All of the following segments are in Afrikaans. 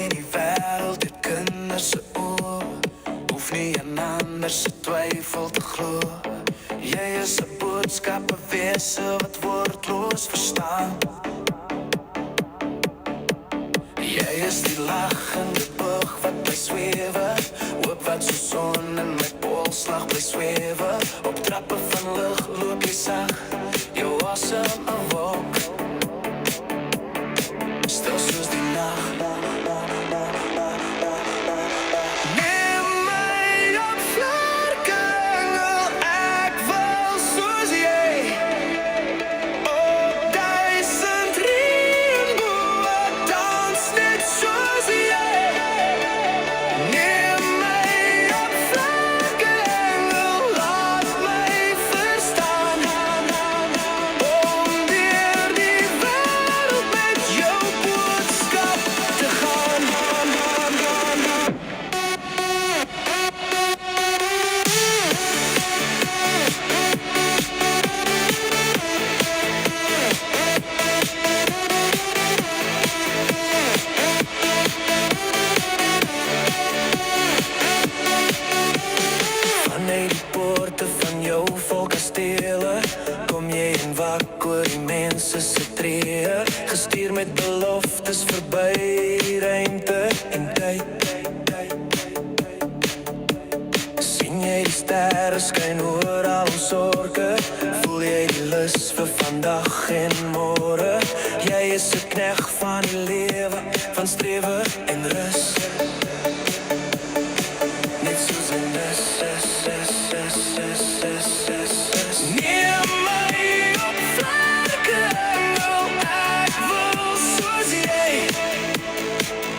en die wêreld het kinders se oë. Hoef nie aan ander se twyfel te glo. Jy is 'n boodskap, 'n wese wat woordloos verstaan. Jy is die lachende boog wat bly swewe, hoop wat so son in my polsslag bly swewe. Op trappe van lig loop jy sag, jou asem 'n wolk, stil soos die nag. Neem my op vlerkengel, ek wil soos jy, op duisend reënboë dans net soos jy. Neem my op vlerkengel, laat my verstaan, om deur die wêreld met jou boodskap te gaan. Vanuit die poorte van jou vol kastele kom jy en wak oor die mense se tree, gestuur met beloftes verby ruimte en tyd. Sien jy die sterre skyn oor al ons sorge, voel jy die lus vir vandag en môre. Jy is 'n knegg van die lewe, van strewe en rus, net soos 'n nus. Neem my op vlerkengel, ek wil soos jy,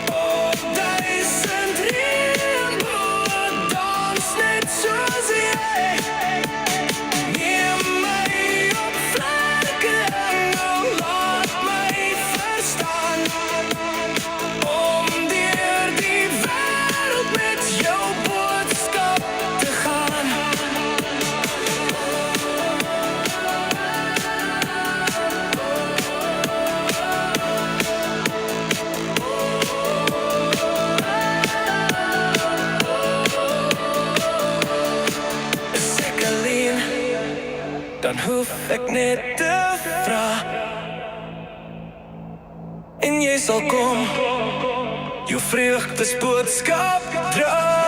op duisend reënboë dans net soos jy. Neem my op vlerkengel, laat my verstaan, om deur die wêreld met jou boodskap te gaan. Is ek alleen, dan hoef ek net te vra, en jy sal kom, jou vreugdes boodskap dra.